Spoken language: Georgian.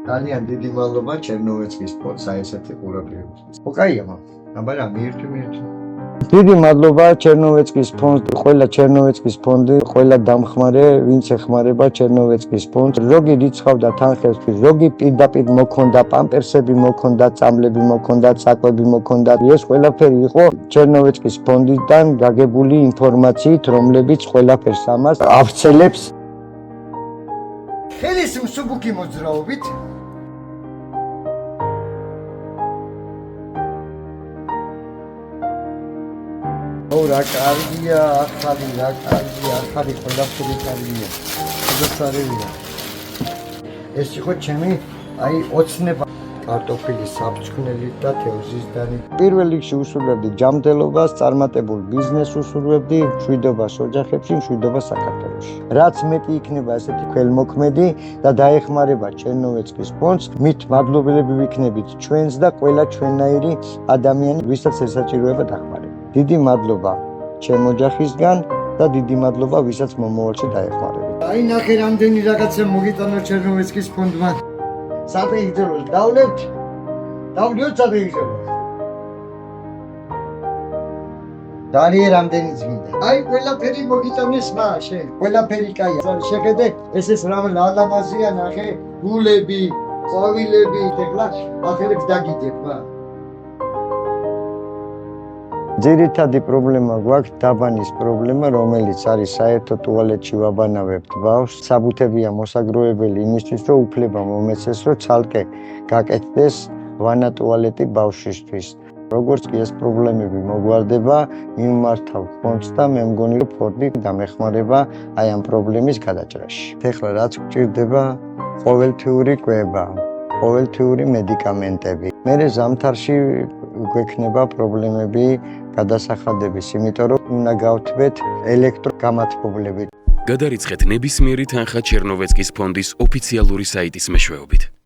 ძალიან დიდი მადლობა ჩერნოვეცკის ფონდს ესეთი ყურადღებისთვის. ოკაია მაგრამ აბა რა მიერთვი. დიდი მადლობა ჩერნოვეცკის ფონდს, ყველა ჩერნოვეცკის ფონდი, ყველა დამხმარე, ვინც ეხმარება ჩერნოვეცკის ფონდს. ზოგი რიცხავდა თანხებისთვის, ზოგი პირდაპირ მოქონდა, პამპერსები მოქონდა, წამლები მოქონდა, საკვები მოქონდა. ეს ყველაფერი იყო ჩერნოვეცკის ფონდიდან გაგებული ინფორმაციით, რომლებიც ყველაფერს ამას ავრცელებს. ხელის მსუბუქი მოძრაობით რა კარგია, ახალი ყველაფერი კარგია. შესაძლებელია. ეს იყო ჩემი ოცნება კარტოფილის საფრთხნელი და თევზისდანი. პირველ რიგში უსურვებდი ჯანმრთელობას, წარმატებულ ბიზნესს უსურვებდი, მშვიდობას ოჯახებში, მშვიდობას საქართველოში. რაც მეტი იქნება ასეთი ქველმოქმედი და დაეხმარება ჩერნოვეცკის ფონდს, მით მადლობელები ვიქნებით ჩვენს და ყველა ჩვენნაირი ადამიანი, ვისაც ესაჭიროება დახმარება. დიდი მადლობა ჩემ ოჯახისგან და დიდი მადლობა ვისაც მომავალში დაეხმარება. აი ნახე რამდენი რაღაცა მოგიტანა ჩერნოვეცკის ფონდმა. სადღე იგრძელოს დავლებთ. დავლიოთ სადღე იგრძელოს. ძალიან რამდენი ძგინდა. აი ყველაფერი მოგიტანეს მაშინ. ყველაფერი კაია. შეხედე ეს რა ლალამაზია ნახე, გულები, ყვავილები, ეხლა ახერებს დაგიდებ რა. ძირითადი პრობლემა გვაქვს დაბანის პრობლემა, რომელიც არის საერთო ტუალეტში ვაბანავებთ ბავშვს. საბუთებია მოსაგროვებელი იმისთვის, რომ უფლება მომეცეს, რომ ცალკე გაკეთდეს ვანა ტუალეტი ბავშვისთვის. როგორც კი ეს პრობლემები მოგვარდება, მიმართავ ფონდს და მე მგონი, რომ ფონდი დამეხმარება აი ამ პრობლემის გადაჭრაში. ეხლა რაც გვჭირდება, ყოველთვიური კვება, ყოველთვიური მედიკამენტები. მერე ზამთარში გვექნება პრობლემები გადასახადების, იმიტომ რომ უნდა გავთვეთ ელექტროგამათბობლები. გადარიცხეთ ნებისმიერი თანხა ჩერნოვეცკის ფონდის ოფიციალური საიტის მეშვეობით.